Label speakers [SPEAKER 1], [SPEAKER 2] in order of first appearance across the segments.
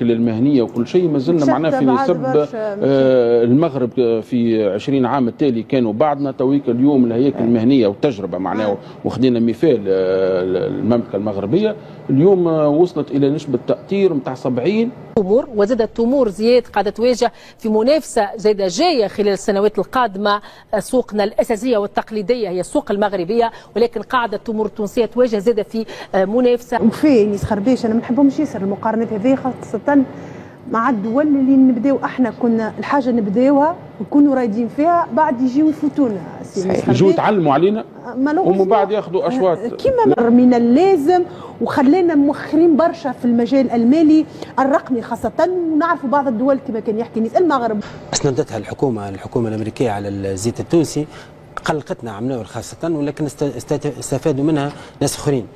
[SPEAKER 1] الهياكل المهنيه وكل شيء ما زلنا معناه في نسب المغرب في 20 عام التالي كانوا بعدنا. تويك اليوم الهياكل المهنيه والتجربه معناه وخدينا مثال المملكه المغربيه اليوم وصلت الى نسبه تاثير نتاع 70
[SPEAKER 2] تمور، وزاد التمور زياد قاعده تواجه في منافسه زايده جايه خلال السنوات القادمه. سوقنا الاساسيه والتقليديه هي السوق المغربيه، ولكن قاعده التمور التونسيه تواجه زاده في منافسه.
[SPEAKER 3] وفي ناس خربيش انا ما نحبهمش ياسر المقارنات هذه، خاصه مع الدول اللي نبداو احنا كنا الحاجه نبداوها ونكونوا رايدين فيها بعد يجيو يفوتونا
[SPEAKER 1] يجوا يتعلموا علينا ومن بعد ياخذوا اشواط
[SPEAKER 3] كما من اللازم، وخلينا موخرين برشا في المجال المالي الرقمي خاصه. ونعرفوا بعض الدول كما كان يحكي نيس المغرب
[SPEAKER 4] اسندتها الحكومه الامريكيه على الزيت التونسي، قلقتنا عمناول خاصه، ولكن استفادوا منها ناس اخرين.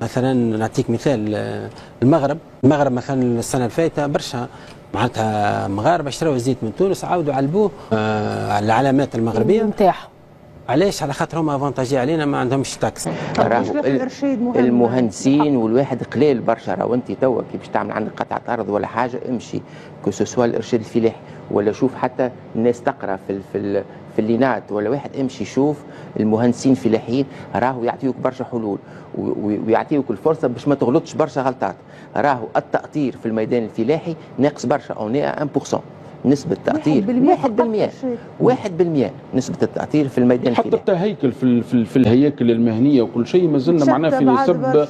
[SPEAKER 4] مثلا نعطيك مثال المغرب مثلا السنه الفايته برشا معناتها مغاربه اشتروا الزيت من تونس عاودوا علبوه على العلامات المغربيه
[SPEAKER 2] نتاعهم.
[SPEAKER 4] علاش؟ على خاطر هما افونتاجي علينا ما عندهمش تاكس.
[SPEAKER 5] المهندسين والواحد قليل برشا. راهو انت توا كي باش تعمل عندك قطعه ارض ولا حاجه امشي كو الارشاد الفلاحي ولا شوف حتى الناس تقرا في اللينات ولا واحد امشي شوف المهندسين الفلاحيين راهو يعطيوك برشا حلول ويعطيوك الفرصه باش ما تغلطش برشا غلطات. راهو التأطير في الميدان الفلاحي ناقص برشا او 1% نسبة تأطير 1% نسبة التأطير في الميدان
[SPEAKER 1] حتى التهيكل في الهياكل المهنية وكل شيء ما زلنا معناه في نسب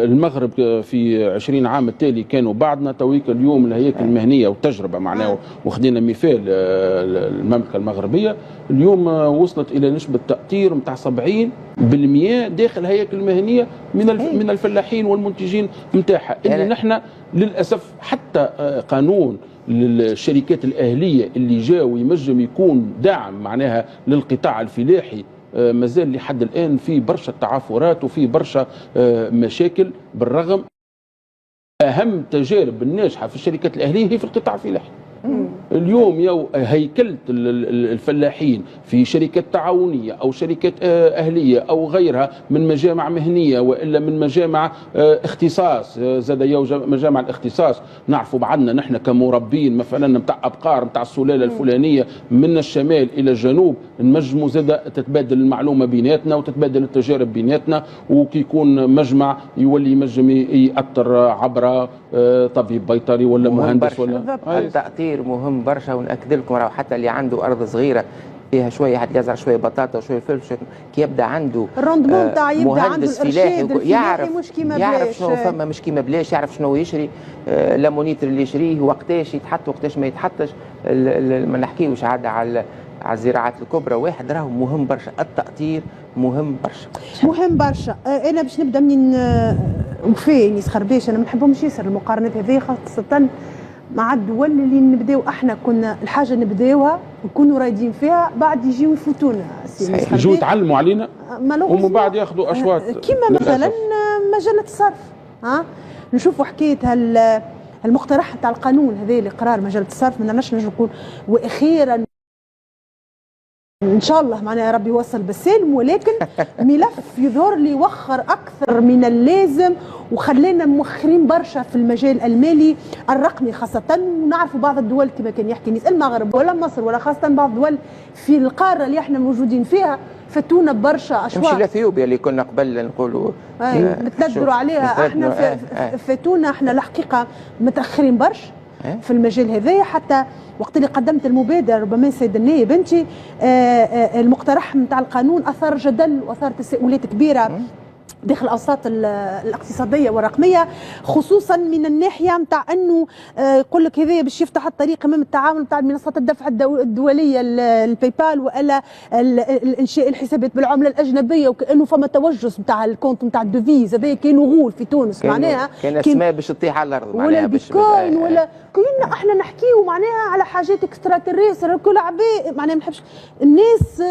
[SPEAKER 1] المغرب في 20 عام التالي كانوا بعدنا. تويك اليوم الهياكل المهنية والتجربة معناه وخدينا مثال المملكة المغربية اليوم وصلت إلى نسبة تأطير نتاع 70% داخل الهياكل المهنية من الفلاحين والمنتجين نتاعها. اللي نحن للأسف حتى قانون للشركات الأهلية اللي جاء وينجم يكون دعم معناها للقطاع الفلاحي مازال لحد الآن في برشا تعافرات وفي برشا مشاكل. بالرغم أهم تجارب الناجحة في الشركات الأهلية هي في القطاع الفلاحي. اليوم هيكلة الفلاحين في شركات تعاونية أو شركات أهلية أو غيرها من مجامع مهنية وإلا من مجامع اختصاص، زاد مجامع الاختصاص نعرفوا بعدنا نحن كمربين مثلا نتاع أبقار نتاع السلالة الفلانية من الشمال إلى الجنوب نجموا زاد تتبادل المعلومة بيناتنا وتتبادل التجارب بيناتنا. وكي يكون مجمع يولي ينجم يأثر عبر طبيب بيطري ولا مهندس ولا
[SPEAKER 5] التأطير مهم برشا. ونأكد لكم راهو حتى اللي عنده أرض صغيرة فيها شويه حد يزرع شويه بطاطا وشويه فلفل كي يبدا عنده
[SPEAKER 3] الروندمون تاع يبدا عنده الفلاحي
[SPEAKER 5] يعرف شنو فما مش كيما بلاش، يعرف شنو يشري لامونيتر اللي يشريه وقتاش يتحط وقتاش ما يتحطش. ما نحكيوش عاد على الزراعات الكبرى. واحد راهو مهم برشا، التأطير مهم برشا.
[SPEAKER 3] انا باش نبدا منين وفي ناس خربيش انا ما نحبهمش ياسر المقارنات هذه، خاصه مع الدول اللي نبداو احنا كنا الحاجه نبداوها ونكونوا رايدين فيها بعد يجيو يفوتونا
[SPEAKER 1] يجوا يتعلموا علينا ومن بعد ياخذوا اشواط.
[SPEAKER 3] كما مثلا مجله الصرف نشوفوا حكايه المقترح تاع القانون هذا اللي قرار مجله الصرف ما نعرفش نقول واخيرا ان شاء الله معناها يا ربي يوصل بالسالم، ولكن ملف يظهر لي وخر اكثر من اللازم وخلينا موخرين برشا في المجال المالي الرقمي خاصه. ونعرفوا بعض الدول كما كان يحكي نيس المغرب ولا مصر ولا خاصه بعض الدول في القاره اللي احنا موجودين فيها فتونا برشا اشواط.
[SPEAKER 5] مش اثيوبيا اللي كنا قبل نقولوا
[SPEAKER 3] نتندروا عليها احنا فاتونا احنا الحقيقه متاخرين برشا في المجال هذايا. حتى وقت اللي قدمت المبادره ربما السيد النائب انت المقترح نتاع القانون اثار جدل واثار تساؤلات كبيره داخل الاوساط الاقتصاديه والرقميه، خصوصا من الناحيه نتاع انه يقول لك هذايا باش يفتح الطريق امام التعاون نتاع منصات الدفع الدوليه الباي بال والا انشاء الحسابات بالعمله الاجنبيه، وكانه فما توجس نتاع الكونت نتاع الدوفيز هذايا كانوا غول في تونس معناها
[SPEAKER 5] كان اسماء باش تطيح على الارض
[SPEAKER 3] ولا البيتكوين ولا كنا احنا نحكيو معناها على حاجات اكسترا تيريستر كل عباد معناها ما نحبش الناس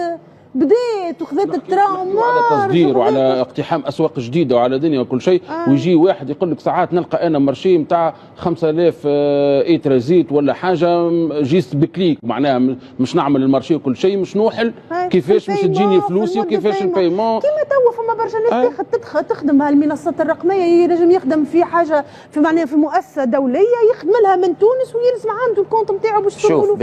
[SPEAKER 3] بديت وخذت الترام
[SPEAKER 1] على تصدير وعلى اقتحام اسواق جديده وعلى دنيا وكل شيء. ويجي واحد يقول لك ساعات نلقى انا مرشي نتاع 5000 ايتر زيت ولا حاجه جيست بكليك، معناها مش نعمل المارشي وكل شيء، مش نوحل كيفاش باش تجيني فلوسي وكيفاش البيمون.
[SPEAKER 3] كيما توا فما برشا ناس تخدم هالمنصات الرقميه، ينجم يخدم في حاجه في معناها في مؤسسه دوليه يخدم لها من تونس ويرسم عنده الكونت نتاعو باش تدخلوا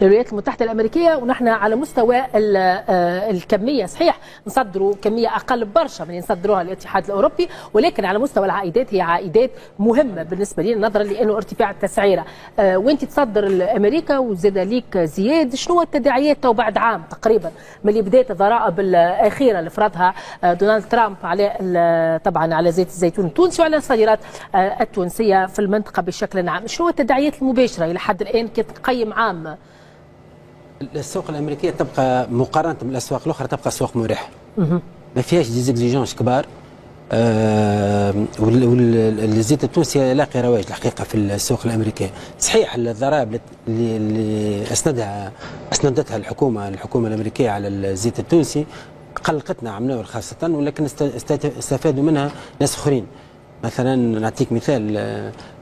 [SPEAKER 2] الولايات المتحدة الأمريكية. ونحن على مستوى الكمية صحيح نصدروا كمية أقل برشا من اللي نصدروها الاتحاد الأوروبي، ولكن على مستوى العائدات هي عائدات مهمة بالنسبة لنا نظرا لأنه ارتفاع التسعيرة. وانت تصدر لأمريكا وزاد ليك زياد، شنو التداعيات بعد عام تقريبا من اللي بدات الضرائب الأخيرة اللي فرضها دونالد ترامب على طبعا على زيت الزيتون التونسي وعلى الصادرات التونسية في المنطقة بشكل عام؟ شنو التداعيات المباشرة إلى حد الآن كتقيم عام؟
[SPEAKER 4] السوق الامريكيه تبقى مقارنه بالاسواق الاخرى تبقى سوق مريح، ما فيهاش ديزيكزيجونس كبار. والزيت التونسي لاقي رواج الحقيقه في السوق الامريكيه. صحيح الضرائب اللي اسندتها الحكومه الامريكيه على الزيت التونسي قلقتنا عمناور خاصه، ولكن استفادوا منها ناس اخرين. مثلا نعطيك مثال،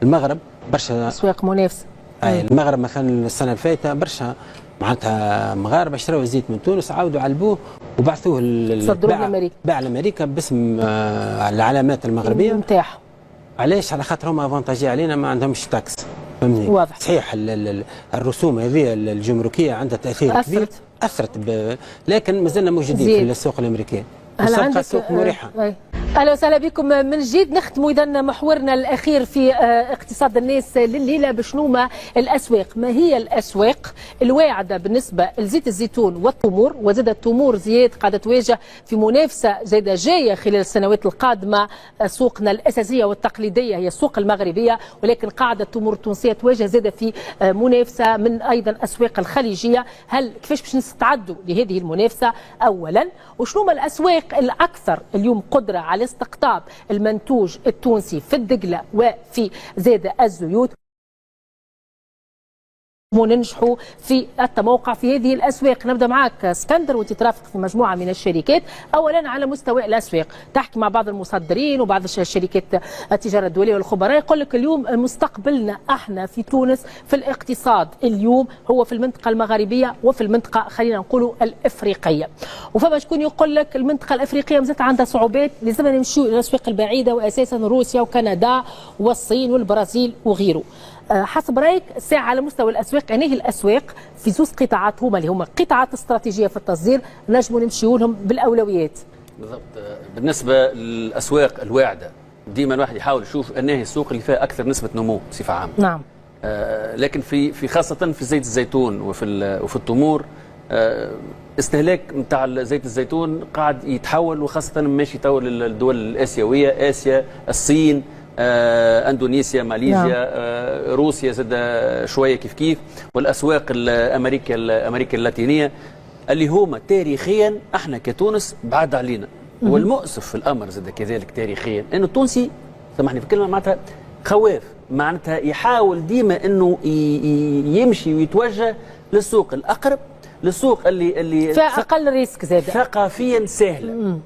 [SPEAKER 4] المغرب برشا
[SPEAKER 2] اسواق منافسه.
[SPEAKER 4] المغرب مثلا السنه الفايته برشا معناتها مغاربه شراو الزيت من تونس، عاودوا علبوه وبعثوه
[SPEAKER 2] لامريكا،
[SPEAKER 4] باع لامريكا باسم العلامات المغربيه
[SPEAKER 2] نتاعهم.
[SPEAKER 4] علاش؟ على خاطر هما افونتاجي علينا، ما عندهمش تاكس، فهمني؟
[SPEAKER 2] واضح.
[SPEAKER 4] صحيح الرسوم هذه الجمركيه عندها تاثير كبير، اثرت لكن مازلنا موجودين في السوق الامريكيه.
[SPEAKER 2] هل
[SPEAKER 4] سوق مريحه.
[SPEAKER 2] اهلا وسهلا بكم من جديد. نختم اذا محورنا الاخير في اقتصاد الناس لليله بشنوما الاسواق. ما هي الاسواق الواعده بالنسبه لزيت الزيتون والتمور؟ وزاد التمور زياد قاعده تواجه في منافسه زاده جايه خلال السنوات القادمه. سوقنا الاساسيه والتقليديه هي السوق المغربيه، ولكن قاعده التمور التونسيه تواجه زاده في منافسه من ايضا اسواق الخليجيه. هل كيفاش باش نستعدوا لهذه المنافسه اولا؟ وشنوما الاسواق الاكثر اليوم قدره على استقطاب المنتوج التونسي في الدقلة وفي زاد الزيوت وننجحوا في التموقع في هذه الأسواق؟ نبدأ معك اسكندر، وانت ترافق في مجموعة من الشركات. أولا على مستوى الأسواق تحكي مع بعض المصدرين وبعض الشركات التجارة الدولية والخبراء، يقول لك اليوم مستقبلنا احنا في تونس في الاقتصاد اليوم هو في المنطقة المغاربية وفي المنطقة خلينا نقولوا الإفريقية. وفما شكون يقول لك المنطقة الإفريقية مازالت عندها صعوبات، لازمنا نمشيو إلى الأسواق البعيدة وأساسا روسيا وكندا والصين والبرازيل وغيره. حسب رايك ساعة على مستوى الاسواق، يعني الاسواق في زوز قطاعات هما اللي هما قطاعات استراتيجيه في التصدير نجموا نمشيو لهم بالاولويات؟
[SPEAKER 6] بالضبط. بالنسبه للاسواق الواعده ديما الواحد يحاول يشوف انها السوق اللي فيها اكثر نسبه نمو بصفه عامه.
[SPEAKER 2] نعم.
[SPEAKER 6] لكن في خاصه في زيت الزيتون وفي التمور، استهلاك نتاع زيت الزيتون قاعد يتحول، وخاصه ماشي تو للدول الاسيويه، اسيا، الصين، اندونيسيا، ماليزيا، روسيا زاد شويه كيف والاسواق امريكا اللاتينيه اللي هما تاريخيا احنا كتونس بعاد علينا. والمؤسف في الامر زاد كذلك تاريخيا انه التونسي سامحني في الكلمه معناتها خواف، معناتها يحاول ديما انه يمشي ويتوجه للسوق الاقرب، للسوق اللي
[SPEAKER 2] فاقل ريسك زاد
[SPEAKER 6] ثقافيا سهله.